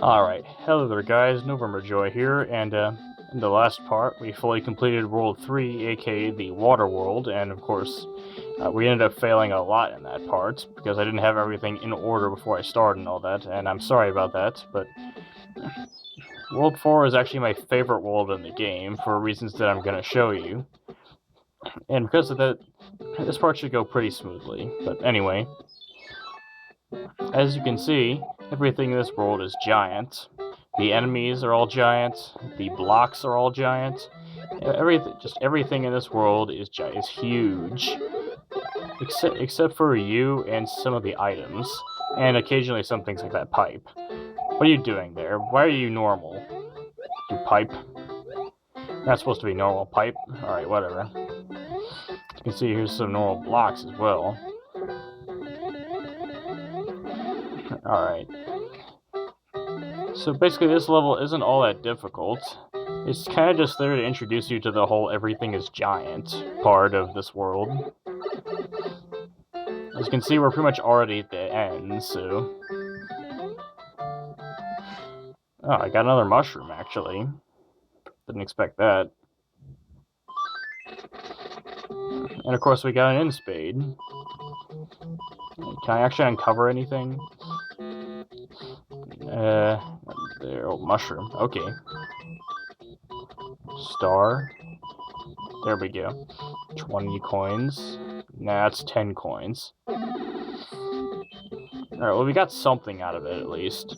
Alright, hello there guys, NovemberJoy here, and in the last part we fully completed World 3, aka the Water World, and of course we ended up failing a lot in that part, because I didn't have everything in order before I started and all that, and I'm sorry about that, but World 4 is actually my favorite world in the game, for reasons that I'm going to show you, and because of that, this part should go pretty smoothly, but anyway. As you can see, everything in this world is giant. The enemies are all giant. The blocks are all giant. Everything in this world is huge, except for you and some of the items, and occasionally some things like that pipe. What are you doing there? Why are you normal? You pipe. You're not supposed to be normal, pipe. All right, whatever. You can see here's some normal blocks as well. Alright. So basically this level isn't all that difficult. It's kind of just there to introduce you to the whole everything is giant part of this world. As you can see, we're pretty much already at the end, so... Oh, I got another mushroom, actually. Didn't expect that. And of course we got an end spade. Can I actually uncover anything? There, oh, mushroom, okay. Star. There we go. 20 coins. Nah, that's 10 coins. Alright, well, we got something out of it, at least.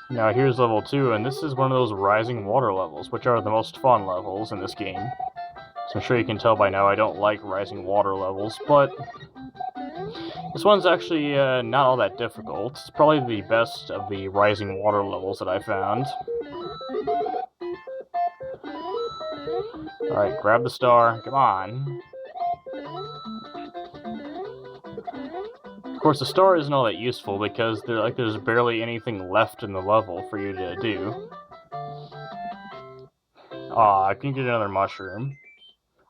Now, here's level 2, and this is one of those rising water levels, which are the most fun levels in this game. So I'm sure you can tell by now I don't like rising water levels, but... this one's actually not all that difficult. It's probably the best of the rising water levels that I found. Alright, grab the star. Come on. Of course, the star isn't all that useful because there's barely anything left in the level for you to do. Aw, I can get another mushroom.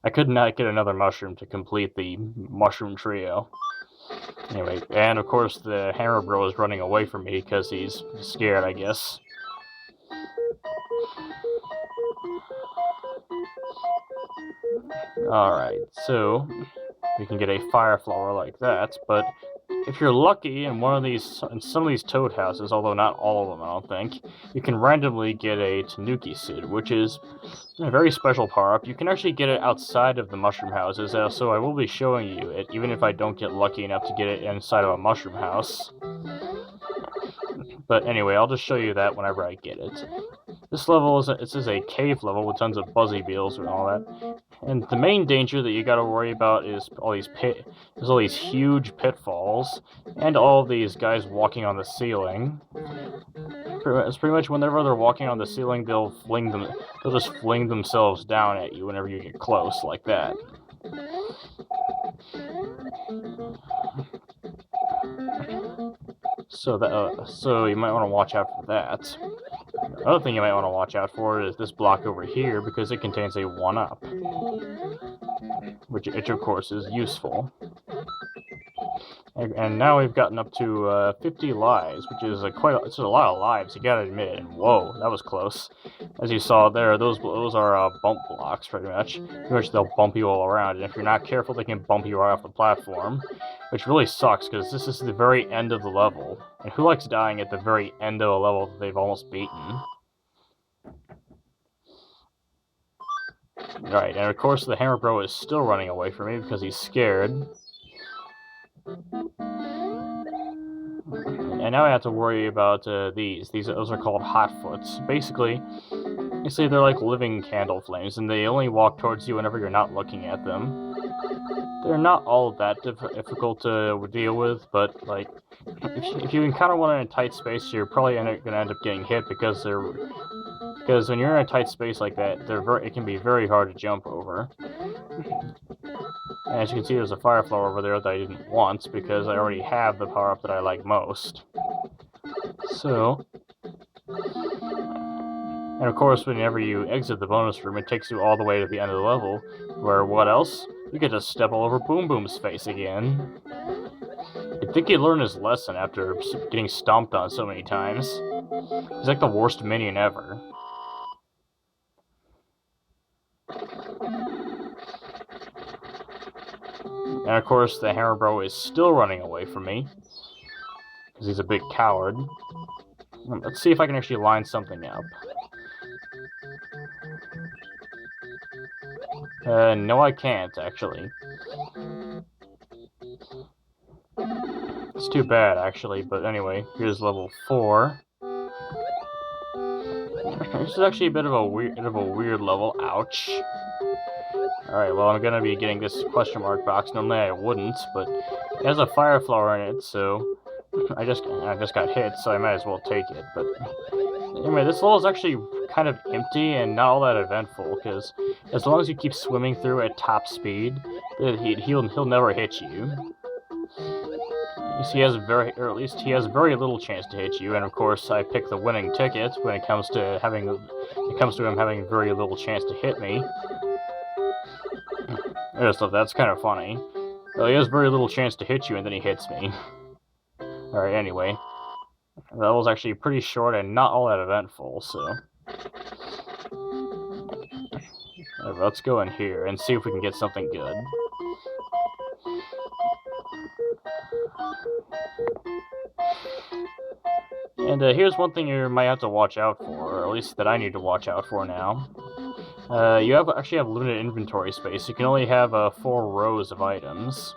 I could not get another mushroom to complete the mushroom trio. Anyway, and of course the hammer bro is running away from me because he's scared, I guess. Alright, so we can get a fire flower like that, but if you're lucky in some of these toad houses, although not all of them I don't think, you can randomly get a Tanuki Seed, which is a very special power-up. You can actually get it outside of the mushroom houses, so I will be showing you it, even if I don't get lucky enough to get it inside of a mushroom house. But anyway, I'll just show you that whenever I get it. This level is a cave level with tons of buzzy beetles and all that. And the main danger that you gotta worry about is all these huge pitfalls, and all of these guys walking on the ceiling. It's pretty much whenever they're walking on the ceiling, they'll just fling themselves down at you whenever you get close, like that. So you might want to watch out for that. Another thing you might want to watch out for is this block over here, because it contains a 1-up. Which of course is useful. And now we've gotten up to 50 lives, which is it's a lot of lives, you gotta admit. And whoa, that was close. As you saw there, those are bump blocks, pretty much. Pretty much they'll bump you all around, and if you're not careful, they can bump you right off the platform. Which really sucks, because this is the very end of the level. And who likes dying at the very end of a level that they've almost beaten? Right, and of course the hammer bro is still running away from me because he's scared. And now I have to worry about those are called hotfoots. Basically they're like living candle flames, and they only walk towards you whenever you're not looking at them. They're not all that difficult to deal with, but like, if you encounter one in a tight space, you're probably gonna end up getting hit because when you're in a tight space like that, it can be very hard to jump over. And as you can see, there's a fire flower over there that I didn't want, because I already have the power-up that I like most. So... and of course, whenever you exit the bonus room, it takes you all the way to the end of the level, where what else? You get to step all over Boom Boom's face again. think he learned his lesson after getting stomped on so many times. He's like the worst minion ever. And of course, the Hammer Bro is still running away from me. Because he's a big coward. Let's see if I can actually line something up. No I can't, actually. It's too bad, actually, but anyway, here's level 4. This is actually a bit of a weird level. Ouch. Alright, well, I'm gonna be getting this question mark box. Normally I wouldn't, but it has a fire flower in it, so I just got hit, so I might as well take it. But anyway, this level is actually kind of empty and not all that eventful, because as long as you keep swimming through at top speed, he'll never hit you. You see, he has very little chance to hit you, and of course, I pick the winning ticket when it comes to him having very little chance to hit me. So that's kind of funny. Well, he has very little chance to hit you, and then he hits me. Alright, anyway. That was actually pretty short and not all that eventful, so... Right, let's go in here and see if we can get something good. And here's one thing you might have to watch out for, or at least that I need to watch out for now. You actually have limited inventory space. You can only have 4 rows of items.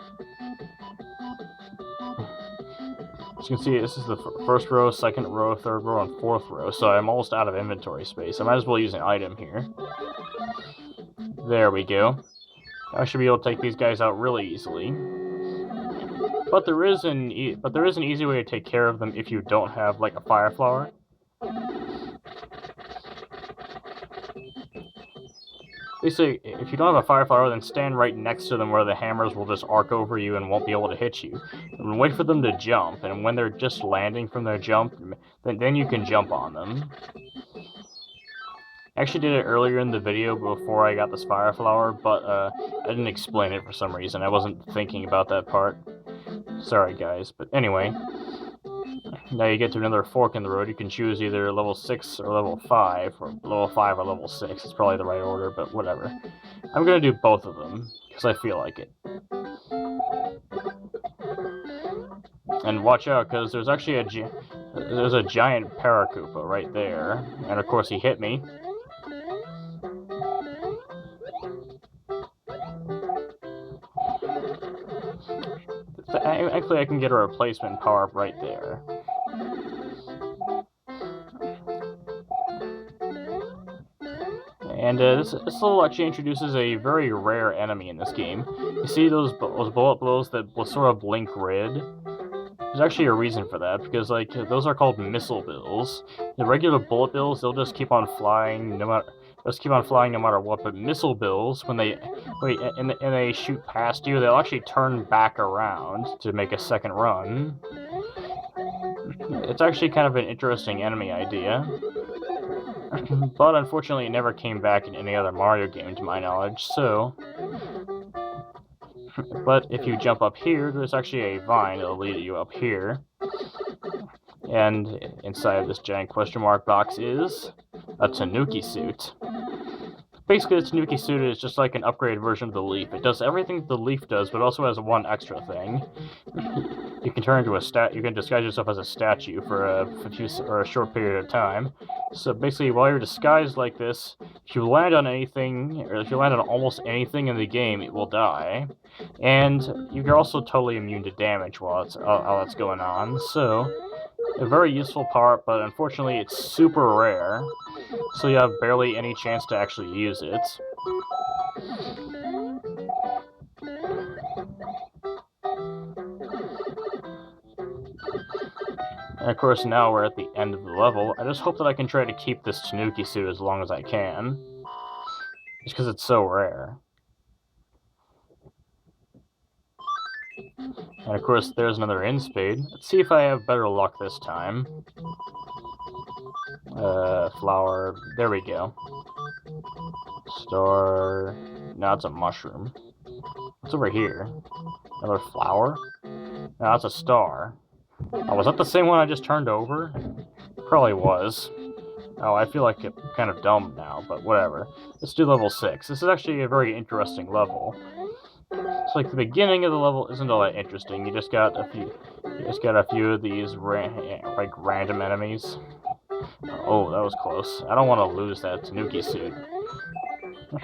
As you can see, this is the first row, second row, third row, and fourth row, so I'm almost out of inventory space. I might as well use an item here. There we go. I should be able to take these guys out really easily. But there is an easy way to take care of them if you don't have, like, a fire flower. Basically, if you don't have a fire flower, then stand right next to them where the hammers will just arc over you and won't be able to hit you. And wait for them to jump, and when they're just landing from their jump, then you can jump on them. I actually did it earlier in the video before I got this fire flower, but I didn't explain it for some reason. I wasn't thinking about that part. Sorry, guys. But anyway, now you get to another fork in the road. You can choose either level 6 or level 5, or level 5 or level 6. It's probably the right order, but whatever. I'm gonna do both of them, because I feel like it. And watch out, because there's actually there's a giant Paracupa right there. And of course he hit me. Actually, I can get a replacement power-up right there. And this level actually introduces a very rare enemy in this game. You see those bullet bills that will sort of blink red? There's actually a reason for that, because like those are called missile bills. The regular bullet bills, they'll just keep on flying no matter what. But missile bills, when they shoot past you, they'll actually turn back around to make a second run. It's actually kind of an interesting enemy idea. But unfortunately, it never came back in any other Mario game, to my knowledge, so... But if you jump up here, there's actually a vine that'll lead you up here. And inside of this giant question mark box is a Tanuki suit. Basically, the Tanuki suit is just like an upgraded version of the Leaf. It does everything the Leaf does, but also has one extra thing. You can turn into you can disguise yourself as a statue for a short period of time. So basically, while you're disguised like this, if you land on anything, or if you land on almost anything in the game, it will die. And you're also totally immune to damage while it's going on. So, a very useful power-up, but unfortunately, it's super rare. So you have barely any chance to actually use it. And of course, now we're at the end of the level. I just hope that I can try to keep this Tanuki suit as long as I can. Just because it's so rare. And of course, there's another in spade. Let's see if I have better luck this time. Flower. There we go. Star. No, it's a mushroom. What's over here? Another flower? No, that's a star. Oh, was that the same one I just turned over? Probably was. Oh, I feel like it's kind of dumb now, but whatever. Let's do level 6. This is actually a very interesting level. It's like the beginning of the level isn't all that interesting. You just got a few of these random enemies. Oh, that was close. I don't want to lose that Tanuki suit.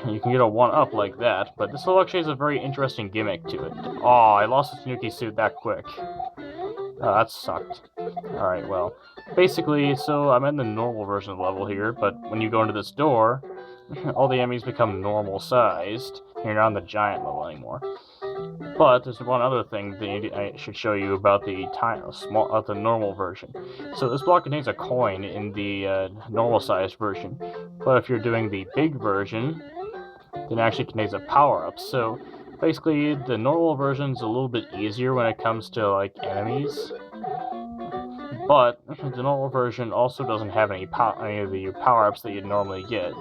You can get a 1-up like that, but this level actually has a very interesting gimmick to it. Oh, I lost the Tanuki suit that quick. Oh, that sucked. Alright, well, basically, so I'm in the normal version of the level here, but when you go into this door, all the enemies become normal-sized. You're not on the giant level anymore. But there's one other thing that I should show you about the the normal version. So this block contains a coin in the normal-sized version, but if you're doing the big version, then it actually contains a power-up. So basically, the normal version's a little bit easier when it comes to like enemies, but the normal version also doesn't have any of the power-ups that you'd normally get.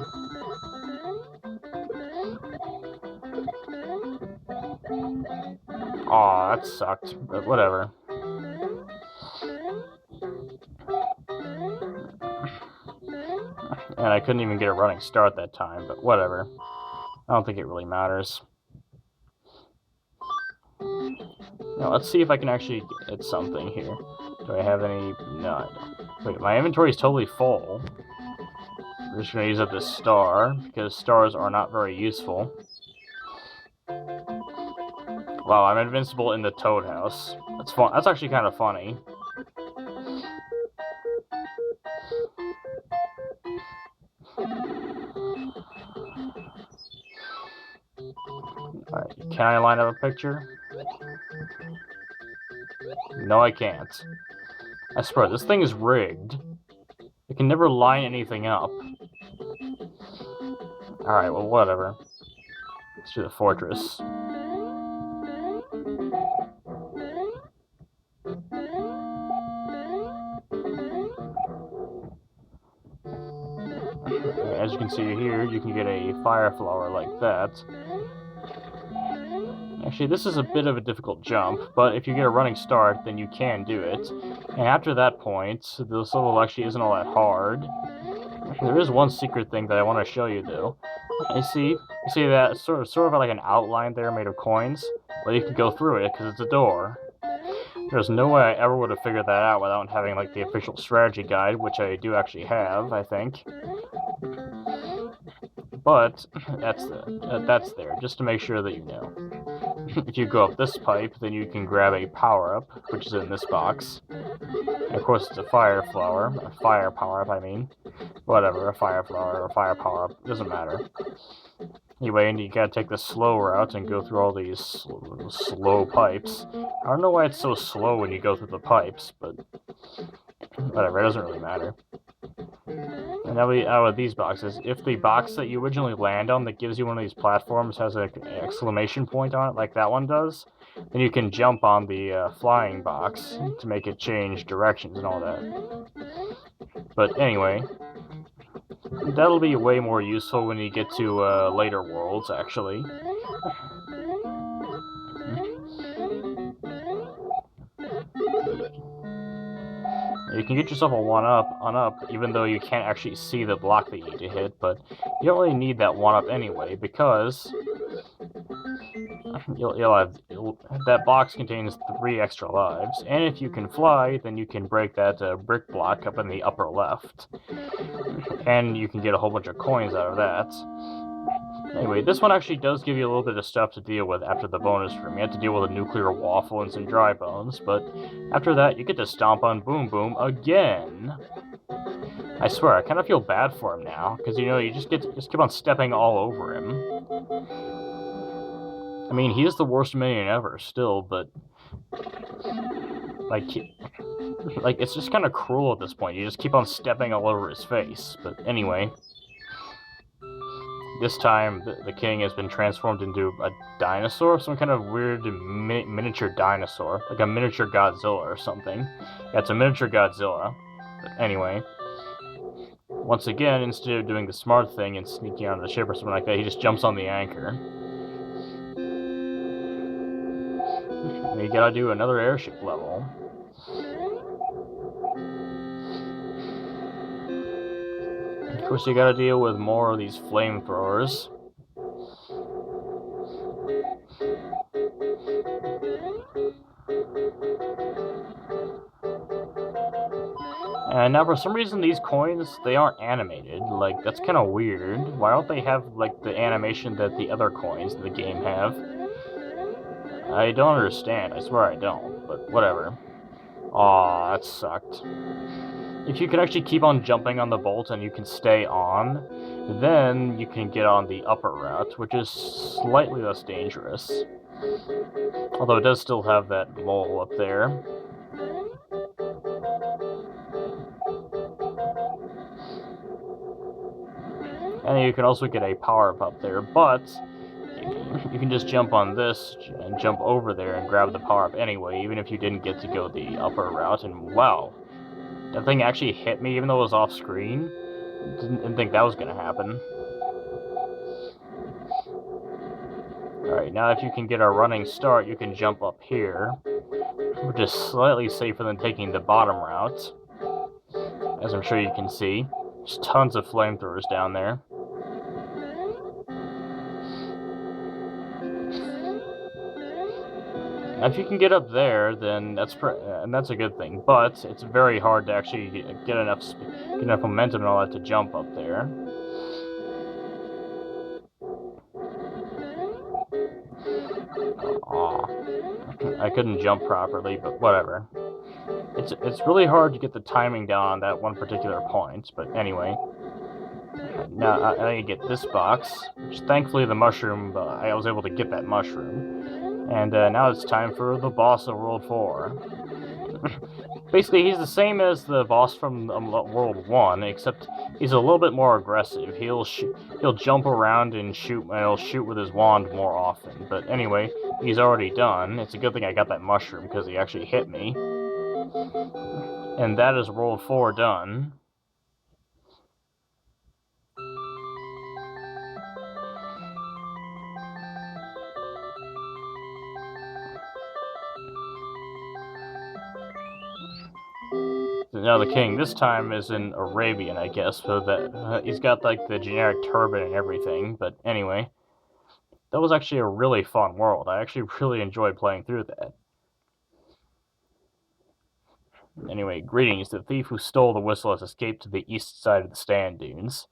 Aw, that sucked, but whatever. And I couldn't even get a running start that time, but whatever. I don't think it really matters. Now, let's see if I can actually get something here. Do I have any? No. Wait, my inventory is totally full. We're just going to use up this star, because stars are not very useful. Wow, I'm invincible in the Toad House. That's fun. That's actually kind of funny. Alright, can I line up a picture? No, I can't. I swear, this thing is rigged. It can never line anything up. Alright, well, whatever. Let's do the fortress. As you can see here, you can get a fire flower like that. Actually, this is a bit of a difficult jump, but if you get a running start, then you can do it. And after that point, this level actually isn't all that hard. There is one secret thing that I want to show you, though. You see that sort of like an outline there made of coins? Well, you can go through it, because it's a door. There's no way I ever would have figured that out without having, like, the official strategy guide, which I do actually have, I think. But that's there, just to make sure that you know. If you go up this pipe, then you can grab a power-up, which is in this box. And of course, it's a fire flower. A fire power-up, I mean. Whatever, a fire flower or a fire power-up, doesn't matter. Anyway, and you gotta take the slow route and go through all these slow pipes. I don't know why it's so slow when you go through the pipes, but whatever, it doesn't really matter. And now with these boxes, if the box that you originally land on that gives you one of these platforms has an exclamation point on it, like that one does, then you can jump on the flying box to make it change directions and all that. But anyway, that'll be way more useful when you get to later worlds, actually. You can get yourself a 1-up, even though you can't actually see the block that you need to hit, but you don't really need that 1-up anyway, because that box contains 3 extra lives, and if you can fly, then you can break that brick block up in the upper left, and you can get a whole bunch of coins out of that. Anyway, this one actually does give you a little bit of stuff to deal with after the bonus room. You have to deal with a nuclear waffle and some dry bones, but after that, you get to stomp on Boom Boom again. I swear, I kind of feel bad for him now, because, you know, you just keep on stepping all over him. I mean, he is the worst minion ever, still, but like, it's just kind of cruel at this point. You just keep on stepping all over his face. But anyway, this time, the king has been transformed into a dinosaur, some kind of weird miniature dinosaur, like a miniature Godzilla or something. Yeah, it's a miniature Godzilla. But anyway, once again, instead of doing the smart thing and sneaking onto the ship or something like that, he just jumps on the anchor. And you gotta do another airship level. Of course, you gotta deal with more of these flamethrowers. And now, for some reason, these coins, they aren't animated. Like, that's kind of weird. Why don't they have, like, the animation that the other coins in the game have? I don't understand. I swear I don't, but whatever. Aw, that sucked. If you can actually keep on jumping on the bolt and you can stay on, then you can get on the upper route, which is slightly less dangerous. Although it does still have that mole up there. And you can also get a power-up up there, but you can just jump on this and jump over there and grab the power-up anyway, even if you didn't get to go the upper route. And wow, that thing actually hit me even though it was off screen. Didn't think that was gonna happen. Alright, now if you can get a running start, you can jump up here, which is slightly safer than taking the bottom route, as I'm sure you can see. There's tons of flamethrowers down there. Now, if you can get up there, then that's a good thing. But it's very hard to actually get enough momentum and all that to jump up there. Aw, I couldn't jump properly, but whatever. It's really hard to get the timing down on that one particular point. But anyway, now I need to get this box, which thankfully the mushroom. I was able to get that mushroom. And now it's time for the boss of World 4. Basically, he's the same as the boss from World 1, except he's a little bit more aggressive. He'll jump around and shoot, and he'll shoot with his wand more often. But anyway, he's already done. It's a good thing I got that mushroom, because he actually hit me. And that is World 4 done. Now the king this time is in Arabian, I guess, so that he's got like the generic turban and everything. But anyway, that was actually a really fun world. I actually really enjoyed playing through that. Anyway, greetings. The thief who stole the whistle has escaped to the east side of the stand dunes.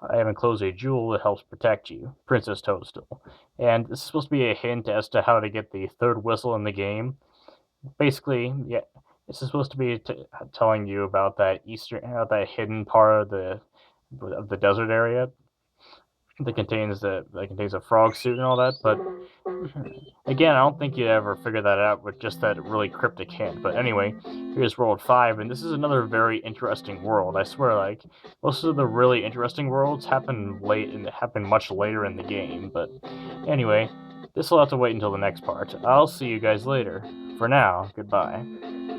I have enclosed a jewel that helps protect you, Princess Toadstool. And this is supposed to be a hint as to how to get the third whistle in the game. Basically, yeah. This is supposed to be telling you about that that hidden part of the desert area that contains a frog suit and all that. But again, I don't think you'd ever figure that out with just that really cryptic hint. But anyway, here's World 5, and this is another very interesting world. I swear, like most of the really interesting worlds happen much later in the game. But anyway, this will have to wait until the next part. I'll see you guys later. For now, goodbye.